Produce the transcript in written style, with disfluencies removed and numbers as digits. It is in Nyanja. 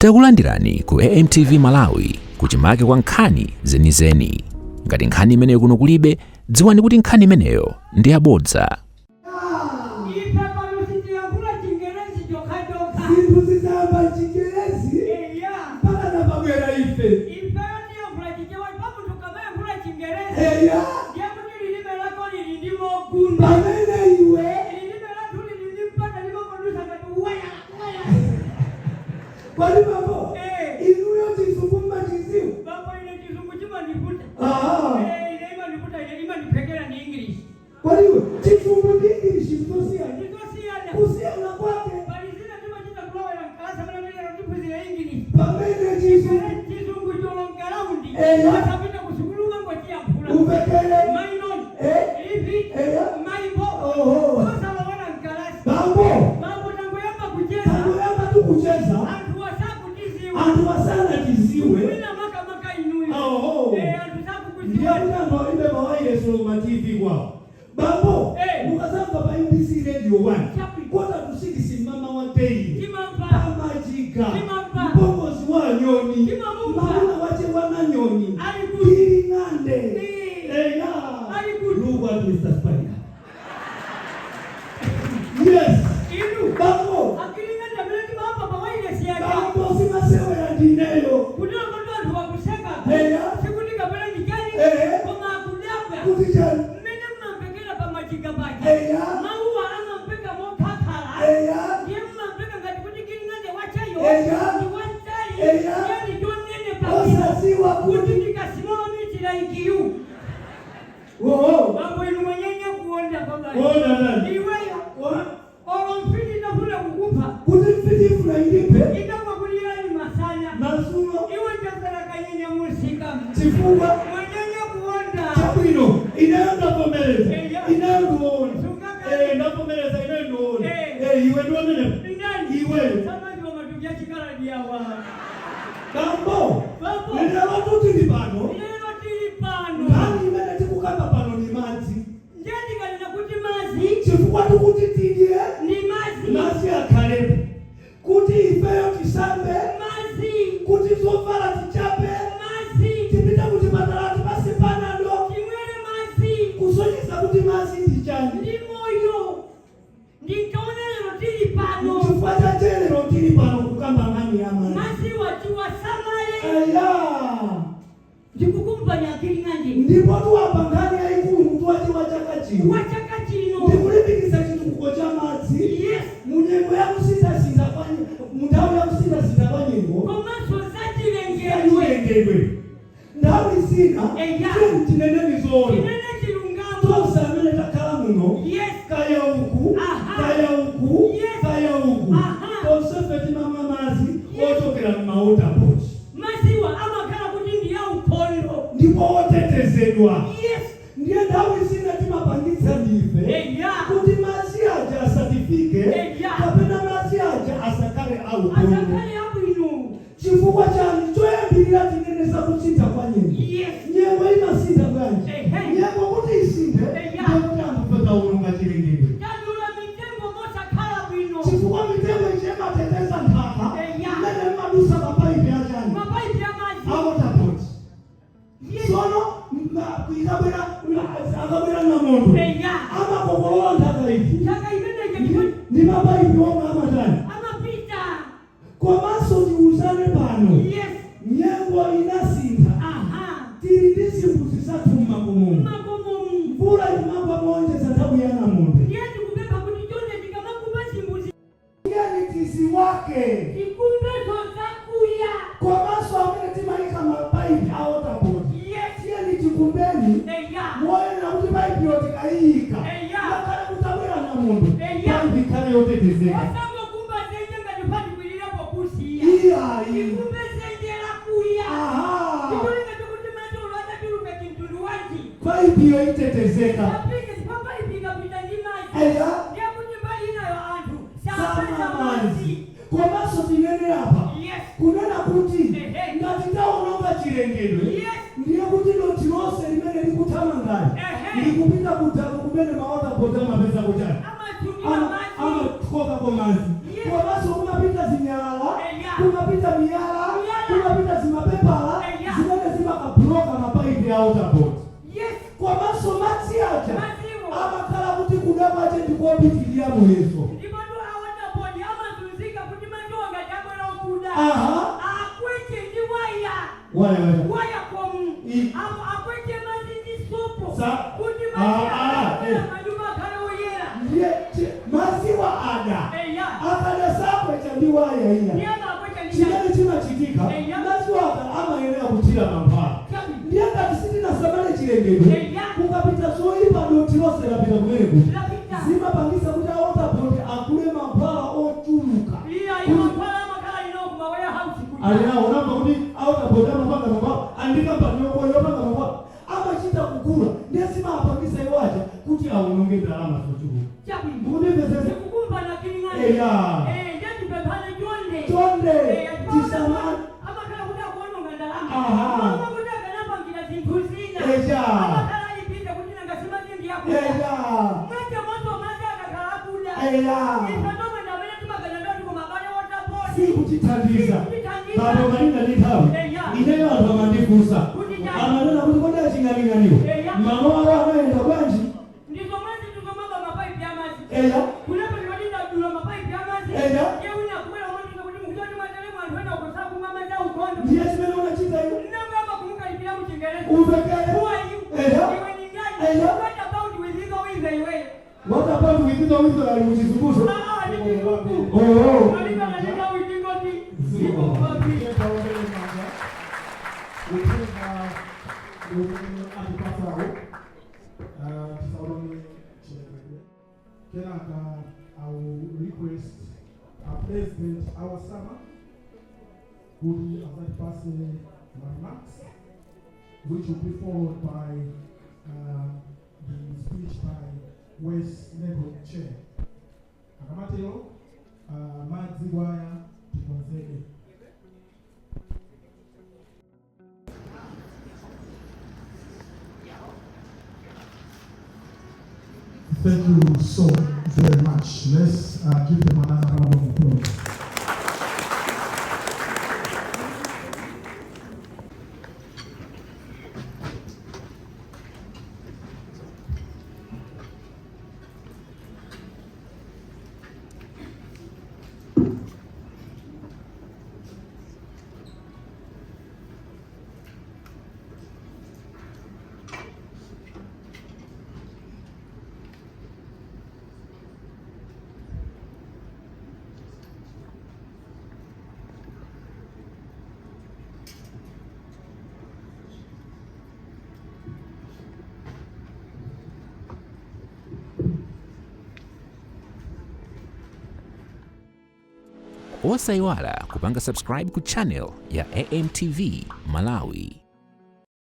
Takulandirani ku AMTV Malawi kuchimake kwa nkhani zenizeni. Ngati nkhani imeneyo kuno kulibe, dziwani kuti nkhani imeneyo ndi yabodza. Kwani babo, inuyo tizungumza tizimu. Babo ile kizungu chima niputa. Ile niputa ile nipekera ni English. Kwani tizungu ni English mtosia. Mtosia. Kusia na kwake. Bali zile chima chita kuloa ya kasa bana ile ratibu zile English. Pamene tizungu jolo ngaraundi. Hata pita kusukulu mambo ya pula. Ubekele. Mainon. Hivi. Maimbo. Sasa wana ngalasi. Mambo tangu yamba kucheza. Tangu yamba tu kucheza. Antu wasana tiziwe. Wina maka inuyo. Antu sabu kuziwe. Ndiyo mwa ibe mawaile solo mativi kwao. Babo, mukazamba pa MBC Radio 1. Kota tusikisi mama wa teyi. Kimamba. Majika. Kimamba. Mpongozi wa nyoni. Kimamba. Mauna wache wana nyoni. Alikuzi. Giring'Ande. Alikuzi. Look at Mr. Spider. Yes. Inu. Babo. Giring'Ande mleti mapa pa waile siyaga. Babo simasewe ya dinelo. Kudua mtu wa kuseka. Sikuti kabela nijani. Koma kudabwa. Kutijani. Mene mnampekela pa majika baki. Maua ama mpeka mokakala. Ndiye mnampeka ngati kuti Giring'Ande wachayo. Ni wantari. Yani donene pa. Osasiwa Kuti nikasimama miti la ikiyu. Babo inu mwenyenye kuonda kwa baki. Iweyo. Orompini na hula kukupa. Kuti mfiti fula ilipe. Itama kulila ni masanya. Nasuno. Iwe jasara kanyenya musika. Chifuwa. Mwenyenye kuonda. Chabuino. Inaenda pomeleza. Inaenda uone. Napomeleza inaenda uone. Iwe duwane. Iwe. Sama ndiwa matuvya chikala diawa. Bambo. Nina watu tilipano. Nani imene tikukamba pano ni mazi. Njeni kalina kuti mazi. Chifuwa tukuti tidie. Ni mazi. Mazi ya karibu. Kuti ifeyo tisambe. Mazi. Kuti zofala tichape. Mazi. Tipita kuti matalati basi panado. Kimwele mazi. Kusonyesa kuti mazi ndichani. Ndi moyo. Ndikaonelero tilipano. Chifuwa chelero tilipano kukamba ngani ya mazi. Mazi watiwa samale. Ndikukumpanya Giring'Ande. Ndipo tuwapa ngani ya ikulu mtuwaji wachakachino. Wachakachino. Ndikulipikisa chitukuko cha mazi. Yes. Munyengo ya kusinda kwanye. Mundawu ya kusinda kwanye ngo. Komaso zati lengelwe. Ndawu isina. Chini chinene nizoro. Chinene chilungamo. Tuwasamele takala muno. Yes. Kaya uku. Kaya uku. Yes. Kaya uku. Konsefeti mama mazi. Otokela mauta pochi. Maziwa ama kala kuti ndiya ukondo. Ndipo otetezedwa. Yes. Ndiye ndawu isina timapangitsa ndife. Kuti mazi aja certificate. Kapena mazi aja asakale au kondo. Asakale au inu. Chifukwa chani choyambirira tinene sakuchinja kwa nyengo. Yes. Nyengo imasinda bwanji. Nyengo kuti isinde. Ndipo ambupeta ulunga chilingidwe. Yadula mitengo mosa kala bwino. Chifukwa mitengo ichema teteza ntaka. Nene madusa mapaipi ajani. Mapaipi ya maji. Hawa tapoti. Sono akabwera na mondo. Ama kokolola ntaka ipi. Chaka imene Ni mapaipi wonga ama tani. ama pita. Kwa maso ni uzane pano. Yes. Nyengo inasinda. Tirindisi mbuzisatu mmakumu. Mbura imamba mwonje zatabu yana munde. Yeti kubeba kuti chonde chikamakupa simbuzi. Yani tizi wake. Tikumbe zozakuya. Kwa maso amene timaika mapaipi aota bodi. Yes. Yani tikumbeni. Mwoye na kuti paipi yote kaika. Nakale kutabwera na mundu. Paipi kale yote tizeka. Wasango kumba zenye ngatupati kwilira pokusiya. Tikumbe zenye la kuya. Tikulinga tukutimati ulwata tilupe kintundu wanji. Paipi yote tezeka. Apike sipapa ipika pita ni maji. Ndiya kuti mbali inayo antu. Sama mazi. Kwa maso tinene hapa. Yes. Kunena kuti ngatitawo nonga chilengedwe. Yes. Ndiye kuti notirose limene likutama ngani. Likupita kutako kumene maota potama pesa kuchani. Ama tunima maji. Ama tukoka kwa mazi. Kwa maso kunapita zinyalala. Kunapita miya. miyala, kunapita zimapepala, zimene zimakabloka mapaipi ya waterboard. Komanso madzi aja amakhala kuti kudamache ndikopitirira muyeso. Waya komu. Akwete mazi ndi sopo. Kuti mazi maduba kale oyera. Maziwa ada. Akadasakwe chandiwaya iya. Chimene chimachitika. Maziwa ada amayenera kutira mankhwala. Ndiye ngati sitinasamale chilengedwe. Kukapita zoyipa doti lonse lapita kumeneko. Zimapangisa kuti waterboard akule mankhwala ochuluka. Alina unamba kuti waterboard amapanga mankhwala andika panoko yopanga mankhwala amachita kukula ndiye zimapangisa iwacha kuti awononge ndalama zochuluka. Mukundipezesa kukumba na Ching'Aning'ani. Ndipepane chonde. Tisamani amakhala kuti akuononga ndalama. Amakuti akanapangila zinthu zina. Amakhala alipita kuti nangasima zinthu yakuda. Mwete moto mazi akakhala akuda. Ifatoma ndamene timagana ndoti kumabale waterboard. Sikuchithandiza. Bado malinga ndithawi. Ineyo anthu amandifunsa. Amanena kuti kodi Ching'Aning'aniwo. Mama wawo amaenda bwanji. Ndizo mwezi tuzomaba mapaipi ya mazi. Kulepo ndinodinda dula mapaipi ya mazi. Yewina kumela mwandika kuti mkutoni mwatelemu antwena ukusaku mama za ukondo. Ndiye chimene unachita iyo. Nangamba kumukalipila mchengereza. Umvekele. Who are you? Iwe ni nani? What about with you with the way? What about with you ali mchizunguzo? Ni kikuku. Mwalika na nika wikingo ni. Ziko wapi? I will request our president, our summer, who will start passing remarks, which will be followed by the speech by West Level Chair. Akamatero, Madziwaya Tikonzele. Thank you so very much. Let's give them another round of applause. Osaiwala kupanga subscribe ku channel ya AMTV Malawi.